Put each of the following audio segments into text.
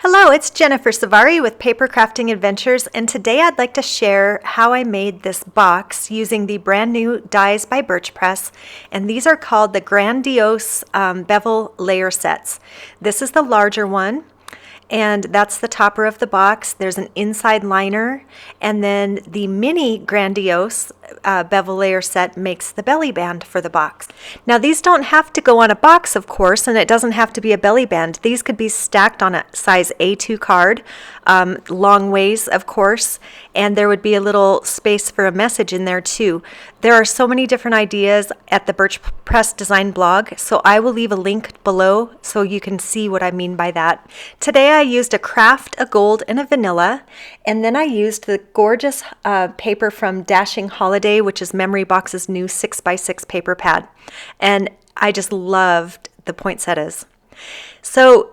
Hello, it's Jennifer Savari with Paper Crafting Adventures, and today I'd like to share how I made this box using the brand new dies by Birch Press, and these are called the Grandiose Bevel Layer Sets. This is the larger one, and that's the topper of the box. There's an inside liner, and then the mini Grandiose bevel layer set makes the belly band for the box. Now these don't have to go on a box, of course, and it doesn't have to be a belly band. These could be stacked on a size A2 card, long ways, of course, and there would be a little space for a message in there too. There are so many different ideas at the Birch Press Design blog, so I will leave a link below so you can see what I mean by that. Today I used a craft, a gold, and a vanilla, and then I used the gorgeous paper from Dashing Holiday, which is Memory Box's new 6x6 paper pad, and I just loved the poinsettias. So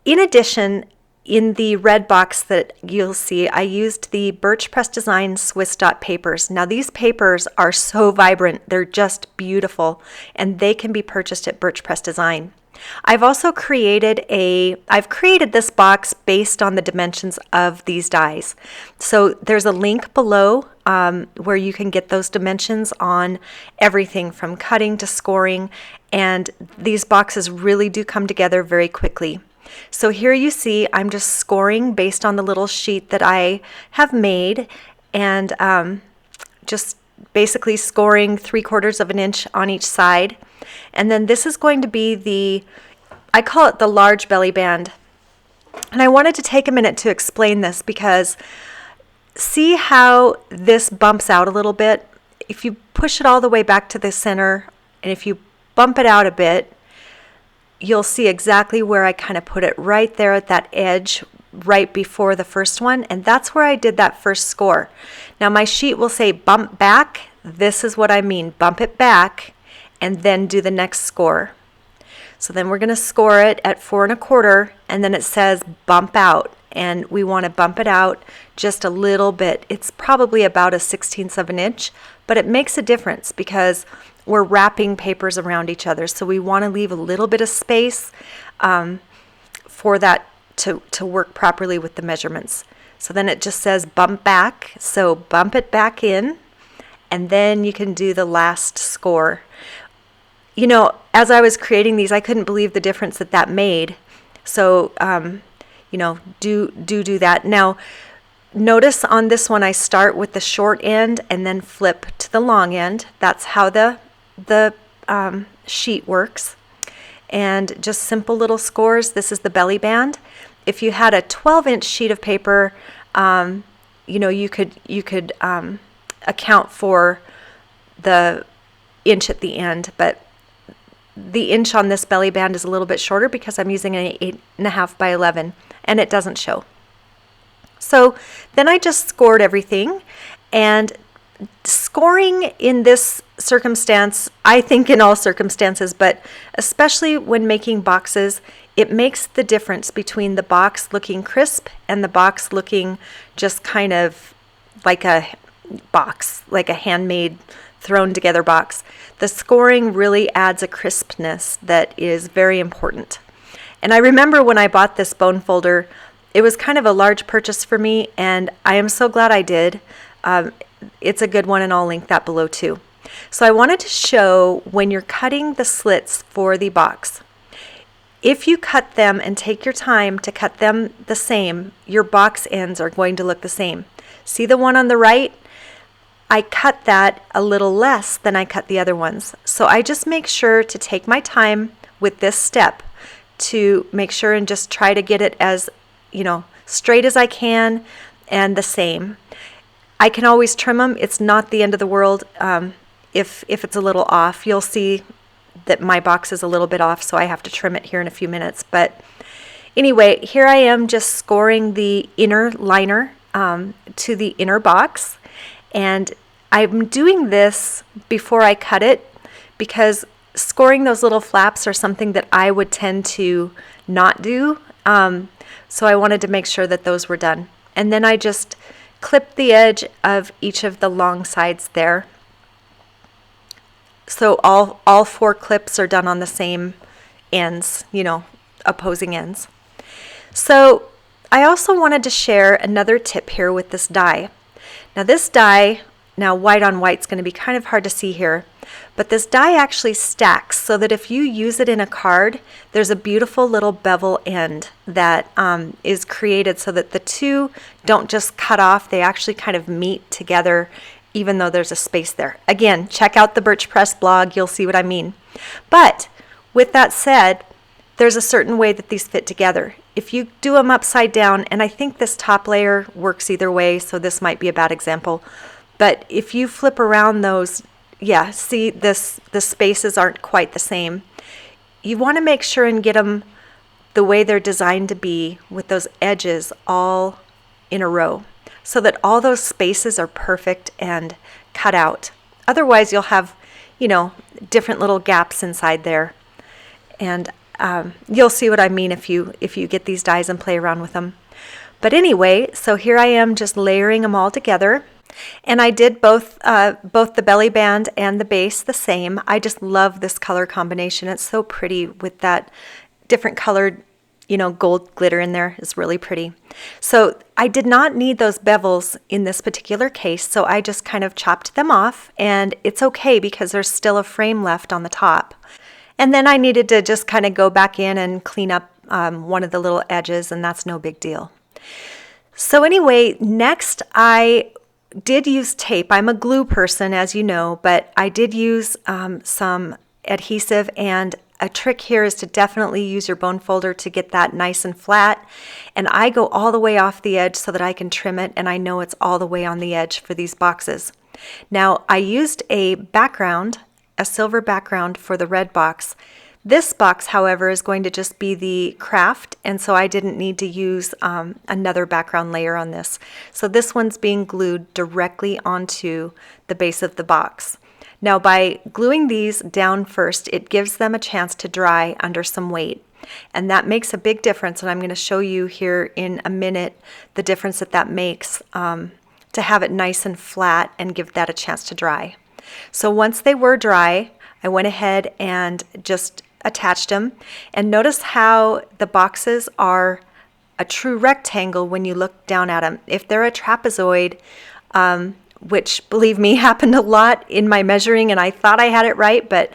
in addition, in the red box that you'll see, I used the Birch Press Design Swiss Dot papers. Now these papers are so vibrant, they're just beautiful, and they can be purchased at Birch Press Design. I've also created this box based on the dimensions of these dies. So there's a link below where you can get those dimensions on everything from cutting to scoring, and these boxes really do come together very quickly. So here you see I'm just scoring based on the little sheet that I have made, and just basically scoring 3/4 of an inch on each side. And then this is going to be I call it the large belly band. And I wanted to take a minute to explain this because see how this bumps out a little bit? If you push it all the way back to the center, and if you bump it out a bit, you'll see exactly where I kind of put it right there at that edge right before the first one, and that's where I did that first score. Now my sheet will say bump back. This is what I mean, bump it back and then do the next score. So then we're going to score it at 4 1/4, and then it says bump out, and we want to bump it out just a little bit. It's probably about a 1/16 of an inch, but it makes a difference because we're wrapping papers around each other, so we want to leave a little bit of space for that to work properly with the measurements. So then it just says bump back, so bump it back in, and then you can do the last score. You know, as I was creating these, I couldn't believe the difference that made. So, you know, do that. Now, notice on this one, I start with the short end and then flip to the long end. That's how the sheet works. And just simple little scores. This is the belly band. If you had a 12-inch sheet of paper, you know, you could account for the inch at the end, but the inch on this belly band is a little bit shorter because I'm using an 8.5 by 11, and it doesn't show. So then I just scored everything, and scoring in this circumstance, I think in all circumstances, but especially when making boxes, it makes the difference between the box looking crisp and the box looking just kind of like a box, like a handmade thrown together box. The scoring really adds a crispness that is very important. And I remember when I bought this bone folder, it was kind of a large purchase for me, and I am so glad I did. It's a good one, and I'll link that below too. So I wanted to show when you're cutting the slits for the box. If you cut them and take your time to cut them the same, your box ends are going to look the same. See the one on the right? I cut that a little less than I cut the other ones. So I just make sure to take my time with this step to make sure and just try to get it as, you know, straight as I can and the same. I can always trim them. It's not the end of the world if it's a little off. You'll see that my box is a little bit off, so I have to trim it here in a few minutes. But anyway, here I am just scoring the inner liner to the inner box. And I'm doing this before I cut it because scoring those little flaps are something that I would tend to not do. So I wanted to make sure that those were done. And then I just clip the edge of each of the long sides there. So all 4 clips are done on the same ends, you know, opposing ends. So I also wanted to share another tip here with this die. Now this die, now white on white is going to be kind of hard to see here, but this die actually stacks so that if you use it in a card, there's a beautiful little bevel end that is created so that the two don't just cut off, they actually kind of meet together even though there's a space there. Again, check out the Birch Press blog, you'll see what I mean. But with that said, there's a certain way that these fit together. If you do them upside down, and I think this top layer works either way, so this might be a bad example, but if you flip around those, yeah, see the spaces aren't quite the same. You want to make sure and get them the way they're designed to be with those edges all in a row so that all those spaces are perfect and cut out. Otherwise, you'll have, different little gaps inside there. And you'll see what I mean if you get these dies and play around with them. But anyway, so here I am just layering them all together. And I did both the belly band and the base the same. I just love this color combination. It's so pretty with that different colored, gold glitter in there. It's really pretty. So I did not need those bevels in this particular case, so I just kind of chopped them off, and it's okay because there's still a frame left on the top. And then I needed to just kind of go back in and clean up one of the little edges, and that's no big deal. So anyway, next I did use tape. I'm a glue person, as you know, but I did use some adhesive, and a trick here is to definitely use your bone folder to get that nice and flat. And I go all the way off the edge so that I can trim it, and I know it's all the way on the edge for these boxes. Now, I used a silver background for the red box. This box, however, is going to just be the craft, and so I didn't need to use another background layer on this. So this one's being glued directly onto the base of the box. Now, by gluing these down first, it gives them a chance to dry under some weight, and that makes a big difference, and I'm going to show you here in a minute the difference that makes to have it nice and flat and give that a chance to dry. So once they were dry, I went ahead and just attached them. And notice how the boxes are a true rectangle when you look down at them. If they're a trapezoid, which believe me happened a lot in my measuring and I thought I had it right, but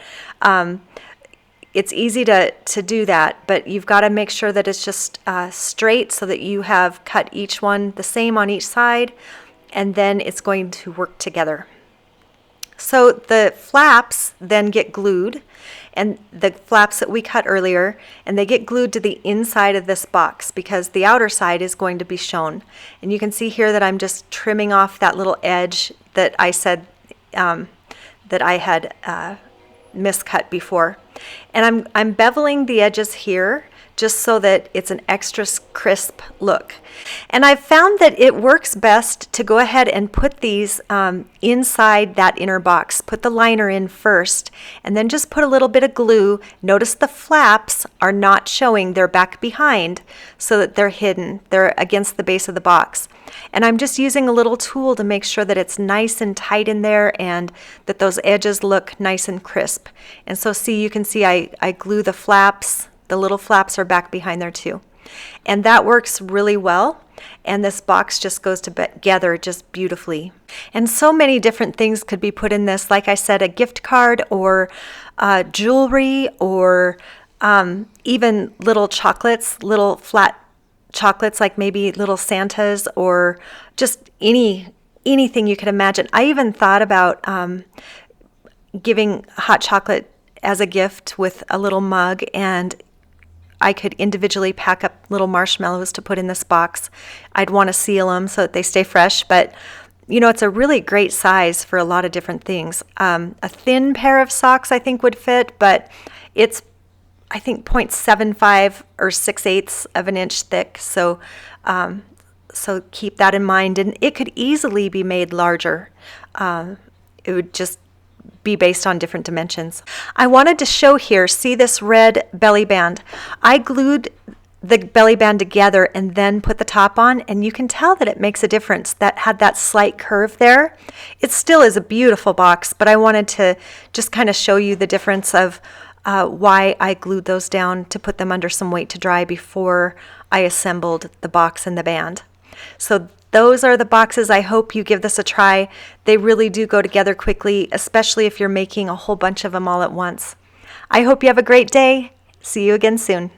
it's easy to do that. But you've got to make sure that it's just straight so that you have cut each one the same on each side, and then it's going to work together. So the flaps then get glued, and the flaps that we cut earlier, and they get glued to the inside of this box because the outer side is going to be shown. And you can see here that I'm just trimming off that little edge that I said that I had miscut before. And I'm beveling the edges here just so that it's an extra crisp look. And I've found that it works best to go ahead and put these inside that inner box. Put the liner in first, and then just put a little bit of glue. Notice the flaps are not showing, they're back behind so that they're hidden. They're against the base of the box. And I'm just using a little tool to make sure that it's nice and tight in there and that those edges look nice and crisp. And so see, you can see I glue the flaps. The little flaps are back behind there too. And that works really well. And this box just goes together just beautifully. And so many different things could be put in this. Like I said, a gift card or jewelry or even little chocolates, little flat chocolates like maybe little Santas or just anything you could imagine. I even thought about giving hot chocolate as a gift with a little mug, and I could individually pack up little marshmallows to put in this box. I'd want to seal them so that they stay fresh, but it's a really great size for a lot of different things. A thin pair of socks I think would fit, but it's I think 0.75 or 6/8 of an inch thick, so keep that in mind. And it could easily be made larger. It would just be based on different dimensions. I wanted to show here, see this red belly band. I glued the belly band together and then put the top on, and you can tell that it makes a difference. That had that slight curve there. It still is a beautiful box, but I wanted to just kind of show you the difference of why I glued those down to put them under some weight to dry before I assembled the box and the band. So those are the boxes. I hope you give this a try. They really do go together quickly, especially if you're making a whole bunch of them all at once. I hope you have a great day. See you again soon.